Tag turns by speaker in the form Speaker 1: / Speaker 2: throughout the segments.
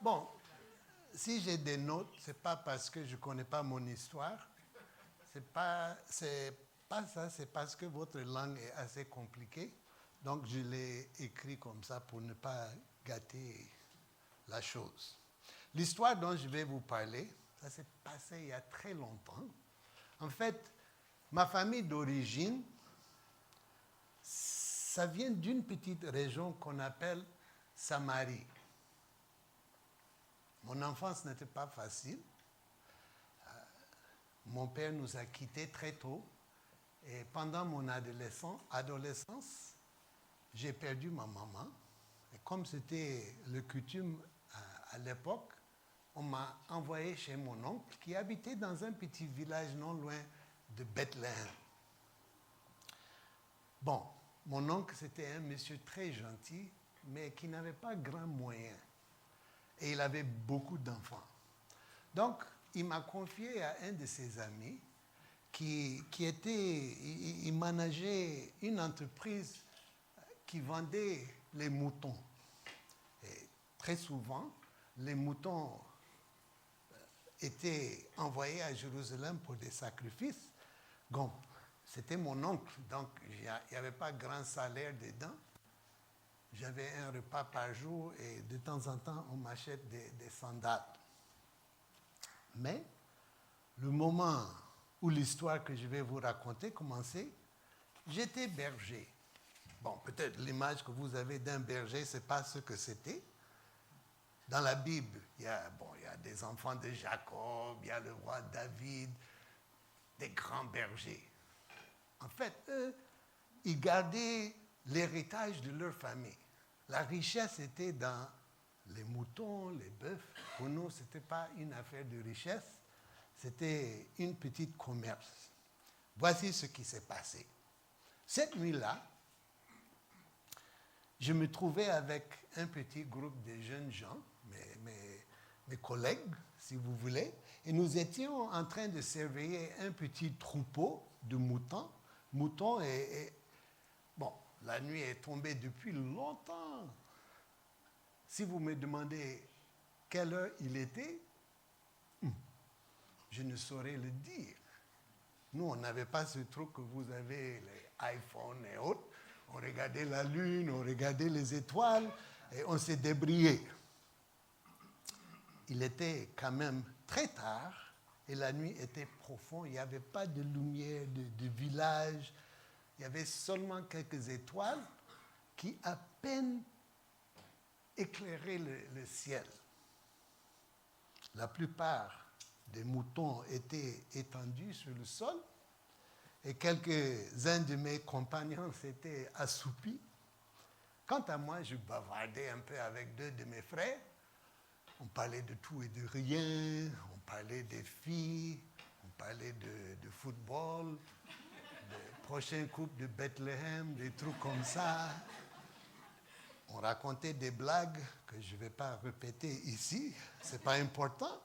Speaker 1: Bon, si j'ai des notes, ce n'est pas parce que je ne connais pas mon histoire. C'est pas ça, c'est parce que votre langue est assez compliquée. Donc, je l'ai écrit comme ça pour ne pas gâter la chose. L'histoire dont je vais vous parler, ça s'est passé il y a très longtemps. En fait, ma famille d'origine, ça vient d'une petite région qu'on appelle Samarie. Mon enfance n'était pas facile. Mon père nous a quittés très tôt. Et pendant mon adolescence, j'ai perdu ma maman. Et comme c'était le coutume à l'époque, on m'a envoyé chez mon oncle qui habitait dans un petit village non loin de Bethléem. Bon, mon oncle, c'était un monsieur très gentil, mais qui n'avait pas grand moyen. Et il avait beaucoup d'enfants. Donc, il m'a confié à un de ses amis qui il manageait une entreprise qui vendait les moutons. Et très souvent, les moutons étaient envoyés à Jérusalem pour des sacrifices. Bon, c'était mon oncle, donc il n'y avait pas grand salaire dedans. J'avais un repas par jour et de temps en temps, on m'achète des sandales. Mais le moment où l'histoire que je vais vous raconter commençait, j'étais berger. Bon, peut-être l'image que vous avez d'un berger, ce n'est pas ce que c'était. Dans la Bible, il y a des enfants de Jacob, il y a le roi David, des grands bergers. En fait, eux, ils gardaient l'héritage de leur famille. La richesse était dans les moutons, les bœufs. Pour nous, ce n'était pas une affaire de richesse, c'était une petite commerce. Voici ce qui s'est passé. Cette nuit-là, je me trouvais avec un petit groupe de jeunes gens, mes collègues, si vous voulez, et nous étions en train de surveiller un petit troupeau de moutons. Bon, la nuit est tombée depuis longtemps. Si vous me demandez quelle heure il était, je ne saurais le dire. Nous, on n'avait pas ce truc que vous avez, les iPhones et autres. On regardait la lune, on regardait les étoiles et on s'est débrouillé. Il était quand même très tard et la nuit était profonde. Il n'y avait pas de lumière de village. Il y avait seulement quelques étoiles qui à peine éclairaient le ciel. La plupart des moutons étaient étendus sur le sol et quelques-uns de mes compagnons s'étaient assoupis. Quant à moi, je bavardais un peu avec deux de mes frères. On parlait de tout et de rien, on parlait des filles, on parlait de football, de prochaine coupe de Bethléem, des trucs comme ça. On racontait des blagues que je ne vais pas répéter ici, ce n'est pas important.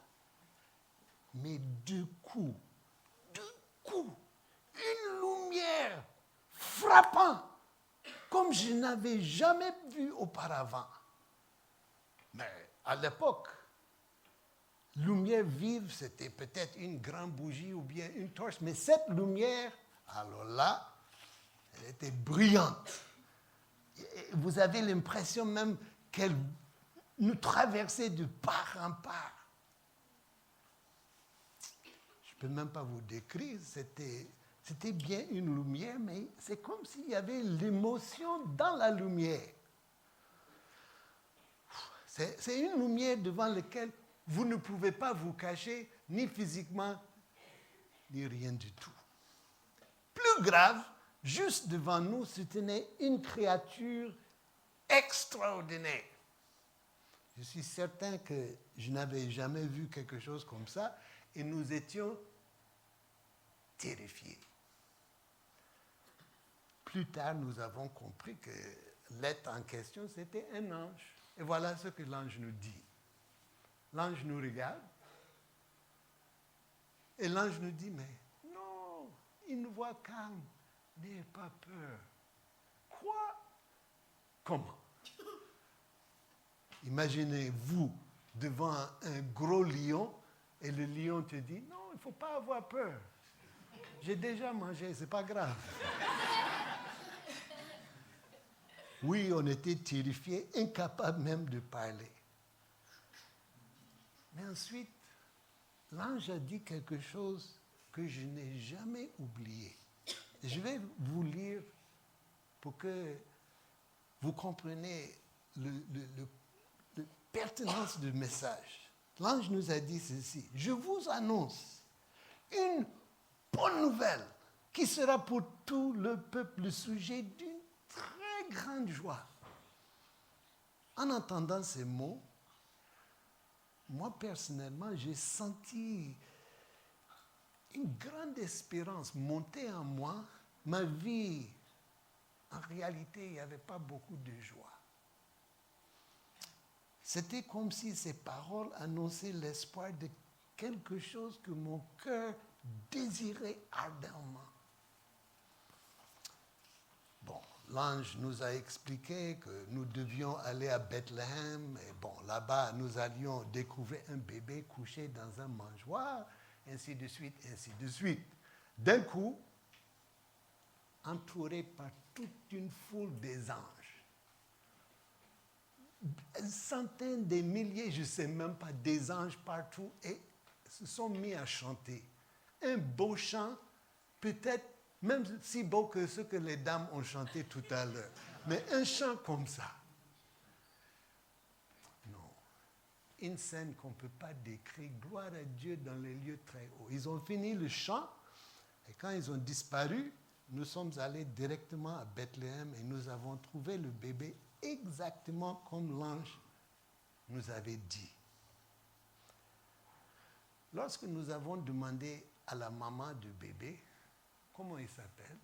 Speaker 1: Mais du coup, une lumière frappante, comme je n'avais jamais vu auparavant. Mais à l'époque, lumière vive, c'était peut-être une grande bougie ou bien une torche, mais cette lumière, alors là, elle était brillante. Et vous avez l'impression même qu'elle nous traversait de part en part. Je ne peux même pas vous décrire, c'était bien une lumière, mais c'est comme s'il y avait l'émotion dans la lumière. C'est une lumière devant laquelle vous ne pouvez pas vous cacher, ni physiquement, ni rien du tout. Plus grave, juste devant nous se tenait une créature extraordinaire. Je suis certain que je n'avais jamais vu quelque chose comme ça et nous étions terrifiés. Plus tard, nous avons compris que l'être en question, c'était un ange. Et voilà ce que l'ange nous dit. L'ange nous regarde et l'ange nous dit, mais non, une voix calme, n'ayez pas peur. Quoi? Comment? Imaginez-vous devant un gros lion et le lion te dit « Non, il ne faut pas avoir peur. J'ai déjà mangé, ce n'est pas grave. » Oui, on était terrifiés, incapables même de parler. Mais ensuite, l'ange a dit quelque chose que je n'ai jamais oublié. Je vais vous lire pour que vous compreniez la pertinence du message. L'ange nous a dit ceci: « Je vous annonce une bonne nouvelle qui sera pour tout le peuple le sujet d'une très grande joie. » En entendant ces mots, moi personnellement, j'ai senti une grande espérance monter en moi. Ma vie, en réalité, il n'y avait pas beaucoup de joie. C'était comme si ces paroles annonçaient l'espoir de quelque chose que mon cœur désirait ardemment. Bon, l'ange nous a expliqué que nous devions aller à Bethléem. Et bon, là-bas, nous allions découvrir un bébé couché dans un mangeoire, ainsi de suite, ainsi de suite. D'un coup, entouré par toute une foule des anges, centaines de milliers, je ne sais même pas, des anges partout, et se sont mis à chanter. Un beau chant, peut-être même si beau que ce que les dames ont chanté tout à l'heure. Mais un chant comme ça. Non. Une scène qu'on ne peut pas décrire. Gloire à Dieu dans les lieux très hauts. Ils ont fini le chant, et quand ils ont disparu, nous sommes allés directement à Bethléem et nous avons trouvé le bébé exactement comme l'ange nous avait dit. Lorsque nous avons demandé à la maman du bébé comment il s'appelle,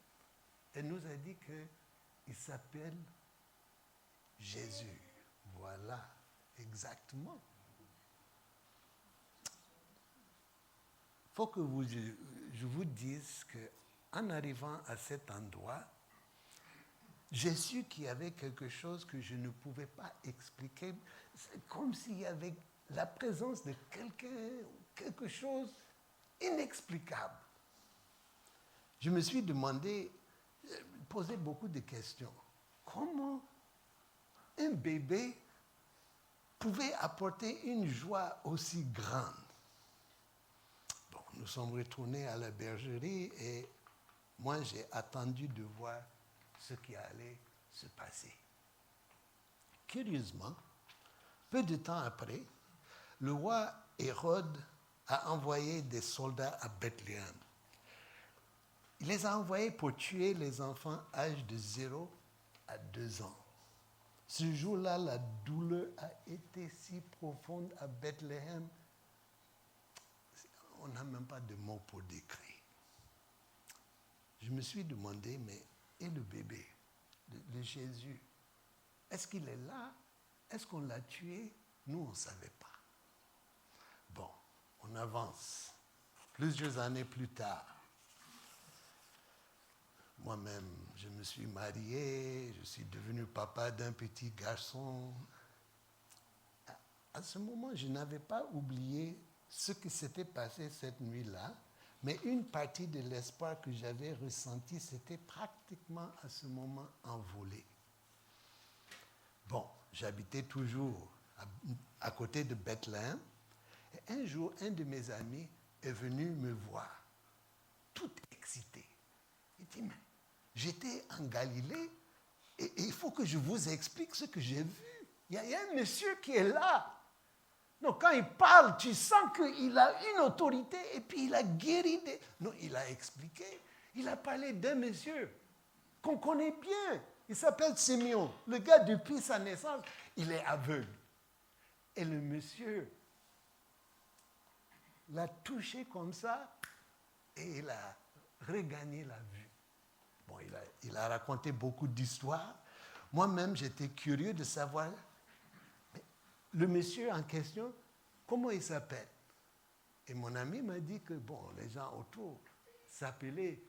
Speaker 1: elle nous a dit qu'il s'appelle Jésus. Voilà, exactement. Il faut que je vous dise qu'en arrivant à cet endroit, j'ai su qu'il y avait quelque chose que je ne pouvais pas expliquer. C'est comme s'il y avait la présence de quelqu'un, quelque chose inexplicable. Je me suis demandé, posé beaucoup de questions. Comment un bébé pouvait apporter une joie aussi grande? Bon, nous sommes retournés à la bergerie et moi j'ai attendu de voir ce qui allait se passer. Curieusement, peu de temps après, le roi Hérode a envoyé des soldats à Bethléem. Il les a envoyés pour tuer les enfants âgés de 0 à 2 ans. Ce jour-là, la douleur a été si profonde à Bethléem, on n'a même pas de mots pour décrire. Je me suis demandé, mais et le bébé, le Jésus, est-ce qu'il est là? Est-ce qu'on l'a tué? Nous, on ne savait pas. Bon, on avance. Plusieurs années plus tard, moi-même, je me suis marié, je suis devenu papa d'un petit garçon. À ce moment, je n'avais pas oublié ce qui s'était passé cette nuit-là, mais une partie de l'espoir que j'avais ressenti s'était pratiquement à ce moment envolé. Bon, j'habitais toujours à côté de Bethléem, et un jour, un de mes amis est venu me voir, tout excité. Il dit, mais j'étais en Galilée et il faut que je vous explique ce que j'ai vu. Il y a un monsieur qui est là. Donc, quand il parle, tu sens qu'il a une autorité et puis il a guéri des... Non, il a expliqué. Il a parlé d'un monsieur qu'on connaît bien. Il s'appelle Simeon. Le gars, depuis sa naissance, il est aveugle. Et le monsieur l'a touché comme ça et il a regagné la vue. Bon, il a raconté beaucoup d'histoires. Moi-même, j'étais curieux de savoir, mais le monsieur en question, comment il s'appelle? Et mon ami m'a dit que, bon, les gens autour s'appelaient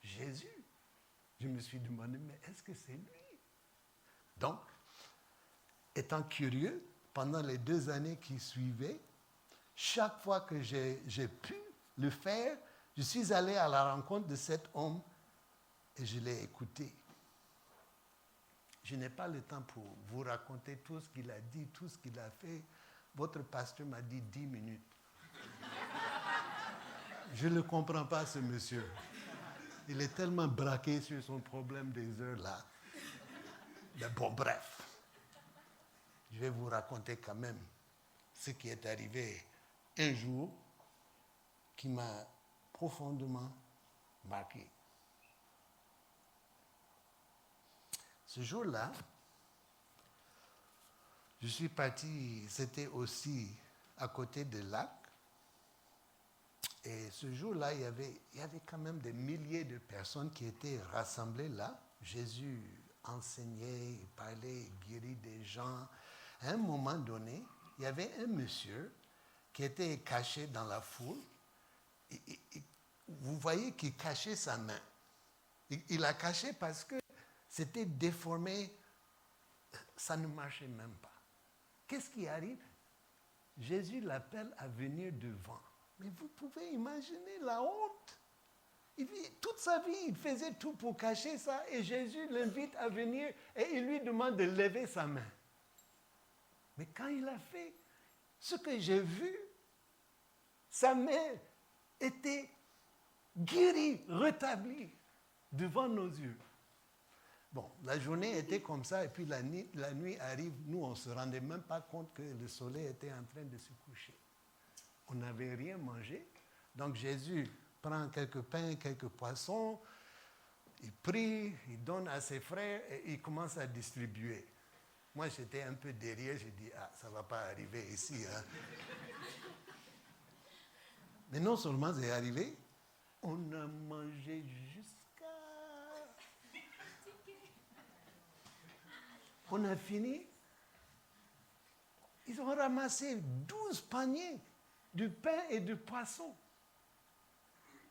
Speaker 1: Jésus. Je me suis demandé, mais est-ce que c'est lui? Donc, étant curieux, pendant les 2 années qui suivaient, chaque fois que j'ai pu le faire, je suis allé à la rencontre de cet homme et je l'ai écouté. Je n'ai pas le temps pour vous raconter tout ce qu'il a dit, tout ce qu'il a fait. Votre pasteur m'a dit 10 minutes. Je ne le comprends pas, ce monsieur. Il est tellement braqué sur son problème des heures là. Mais bon, bref. Je vais vous raconter quand même ce qui est arrivé un jour qui m'a profondément marqué. Ce jour-là, je suis parti, c'était aussi à côté de lac. Et ce jour-là, il y avait quand même des milliers de personnes qui étaient rassemblées là. Jésus enseignait, il parlait, il guérit des gens. À un moment donné, il y avait un monsieur qui était caché dans la foule. Vous voyez qu'il cachait sa main. Il l'a caché parce que c'était déformé. Ça ne marchait même pas. Qu'est-ce qui arrive? Jésus l'appelle à venir devant. Mais vous pouvez imaginer la honte. Toute sa vie, il faisait tout pour cacher ça. Et Jésus l'invite à venir et il lui demande de lever sa main. Mais quand il a fait ce que j'ai vu, sa main était guérie, rétablie devant nos yeux. Bon, la journée était comme ça et puis la nuit arrive. Nous, on ne se rendait même pas compte que le soleil était en train de se coucher. On n'avait rien mangé. Donc Jésus prend quelques pains, quelques poissons, il prie, il donne à ses frères et il commence à distribuer. Moi, j'étais un peu derrière, j'ai dit, ça ne va pas arriver ici. Hein. Mais non seulement c'est arrivé, on a mangé jusqu'à... On a fini. Ils ont ramassé 12 paniers de pain et de poisson.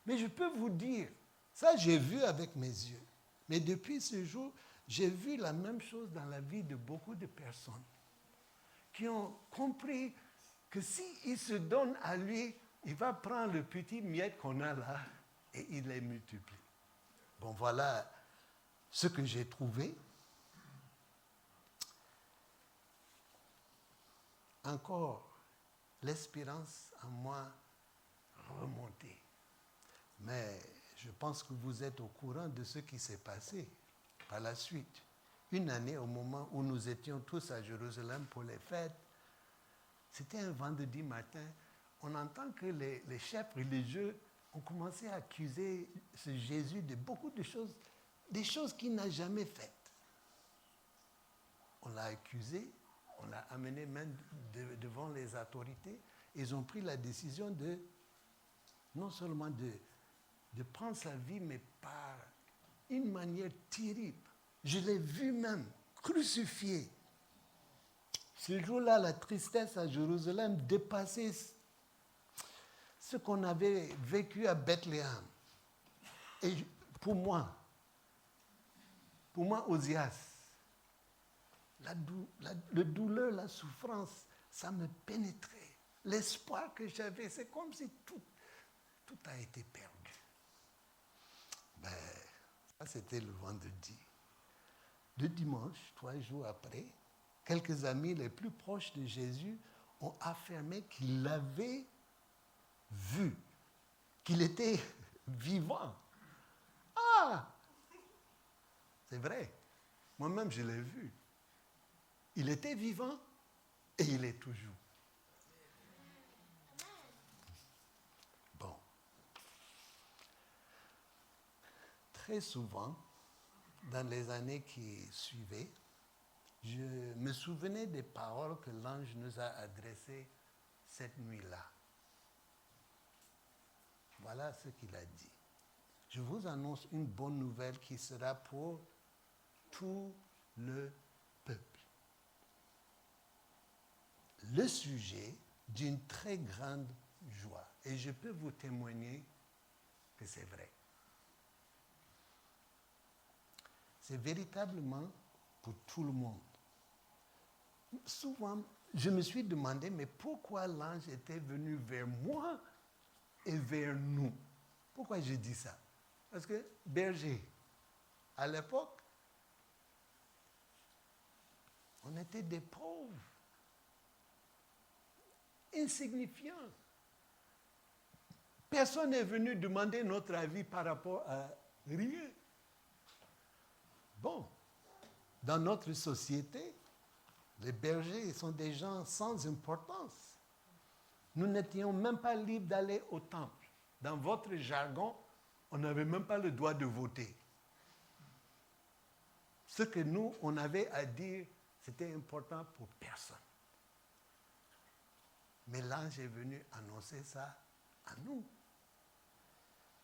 Speaker 1: Mais je peux vous dire, ça j'ai vu avec mes yeux. Mais depuis ce jour, j'ai vu la même chose dans la vie de beaucoup de personnes qui ont compris que s'ils se donnent à lui, il va prendre le petit miette qu'on a là et il les multiplie. Bon, voilà ce que j'ai trouvé. Encore, l'espérance en moi remontait. Mais je pense que vous êtes au courant de ce qui s'est passé par la suite. Une année, au moment où nous étions tous à Jérusalem pour les fêtes, c'était un vendredi matin, on entend que les chefs religieux ont commencé à accuser ce Jésus de beaucoup de choses, des choses qu'il n'a jamais faites. On l'a accusé, on l'a amené même devant les autorités. Ils ont pris la décision de, non seulement de prendre sa vie, mais par une manière terrible. Je l'ai vu même crucifié. Ce jour-là, la tristesse à Jérusalem dépassait ce qu'on avait vécu à Bethléem. Et pour moi, Osias, la douleur, la souffrance, ça me pénétrait. L'espoir que j'avais, c'est comme si tout a été perdu. Ben, ça c'était le vendredi. Le dimanche, 3 jours après, quelques amis les plus proches de Jésus ont affirmé qu'ils l'avaient vu, qu'il était vivant. Ah! C'est vrai. Moi-même, je l'ai vu. Il était vivant et il est toujours. Bon. Très souvent, dans les années qui suivaient, je me souvenais des paroles que l'ange nous a adressées cette nuit-là. Voilà ce qu'il a dit. Je vous annonce une bonne nouvelle qui sera pour tout le peuple. Le sujet d'une très grande joie. Et je peux vous témoigner que c'est vrai. C'est véritablement pour tout le monde. Souvent, je me suis demandé, mais pourquoi l'ange était venu vers moi et vers nous? Pourquoi je dis ça? Parce que berger, à l'époque, on était des pauvres, insignifiants. Personne n'est venu demander notre avis par rapport à rien. Bon, dans notre société, les bergers sont des gens sans importance. Nous n'étions même pas libres d'aller au temple. Dans votre jargon, on n'avait même pas le droit de voter. Ce que nous, on avait à dire, c'était important pour personne. Mais l'ange est venu annoncer ça à nous.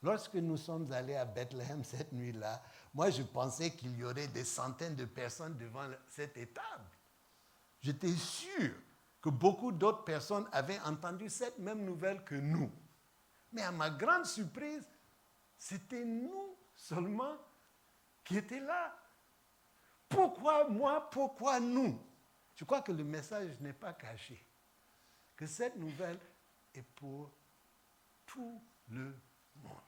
Speaker 1: Lorsque nous sommes allés à Bethléem cette nuit-là, moi je pensais qu'il y aurait des centaines de personnes devant cette étable. J'étais sûr que beaucoup d'autres personnes avaient entendu cette même nouvelle que nous. Mais à ma grande surprise, c'était nous seulement qui étions là. Pourquoi moi? Pourquoi nous? Je crois que le message n'est pas caché. Que cette nouvelle est pour tout le monde.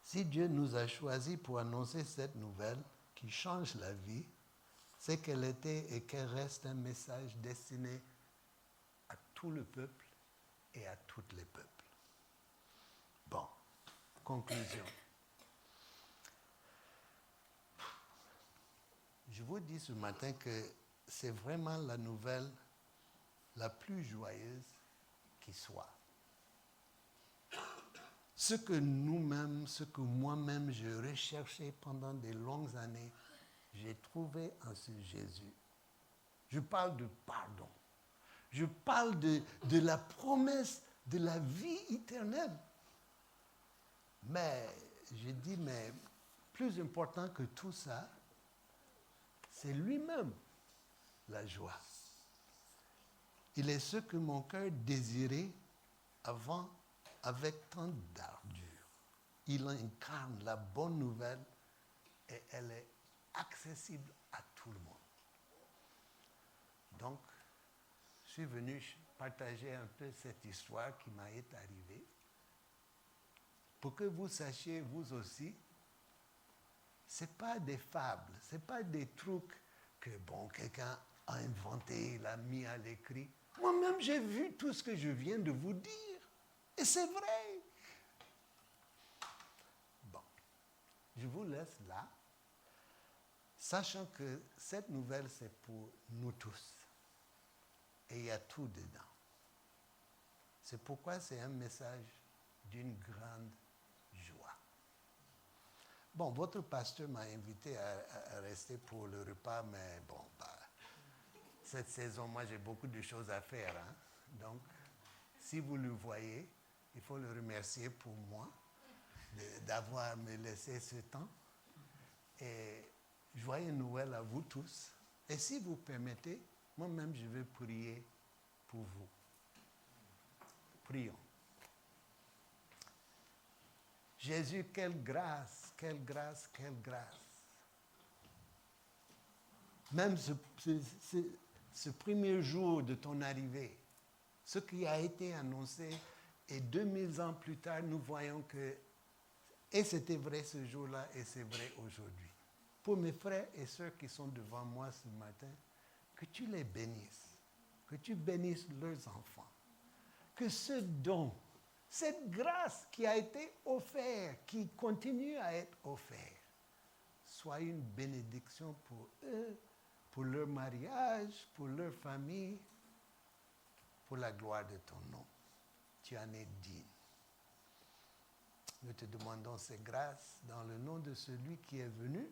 Speaker 1: Si Dieu nous a choisis pour annoncer cette nouvelle qui change la vie, c'est qu'elle était et qu'elle reste un message destiné à tout le peuple et à tous les peuples. Bon, conclusion. Je vous dis ce matin que c'est vraiment la nouvelle la plus joyeuse qui soit. Ce que nous-mêmes, ce que moi-même je recherchais pendant de longues années, j'ai trouvé en ce Jésus. Je parle de pardon. Je parle de la promesse de la vie éternelle. Mais je dis, mais plus important que tout ça, c'est lui-même la joie. Il est ce que mon cœur désirait avant avec tant d'ardeur. Il incarne la bonne nouvelle et elle est accessible à tout le monde. Donc, je suis venu partager un peu cette histoire qui m'a été arrivée pour que vous sachiez, vous aussi, ce n'est pas des fables, ce n'est pas des trucs que, quelqu'un a inventé, l'a mis à l'écrit. Moi-même, j'ai vu tout ce que je viens de vous dire. Et c'est vrai. Bon, je vous laisse là, sachant que cette nouvelle, c'est pour nous tous. Et il y a tout dedans. C'est pourquoi c'est un message d'une grande joie. Bon, votre pasteur m'a invité à rester pour le repas, mais cette saison, moi, j'ai beaucoup de choses à faire. Hein? Donc, si vous le voyez, il faut le remercier pour moi d'avoir me laissé ce temps. Et joyeux Noël à vous tous. Et si vous permettez, moi-même, je vais prier pour vous. Prions. Jésus, quelle grâce, quelle grâce, quelle grâce. Même ce premier jour de ton arrivée, ce qui a été annoncé, et 2000 ans plus tard, nous voyons que, et c'était vrai ce jour-là, et c'est vrai aujourd'hui. Pour mes frères et sœurs qui sont devant moi ce matin, que tu les bénisses, que tu bénisses leurs enfants, que ce don, cette grâce qui a été offerte, qui continue à être offerte, soit une bénédiction pour eux, pour leur mariage, pour leur famille, pour la gloire de ton nom. Tu en es digne. Nous te demandons ces grâces dans le nom de celui qui est venu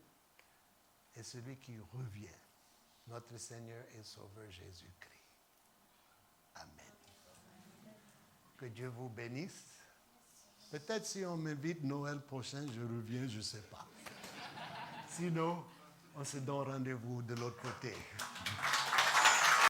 Speaker 1: et celui qui revient, notre Seigneur et Sauveur Jésus-Christ. Amen. Que Dieu vous bénisse. Peut-être si on m'invite Noël prochain, je reviens, je ne sais pas. Sinon, on se donne rendez-vous de l'autre côté.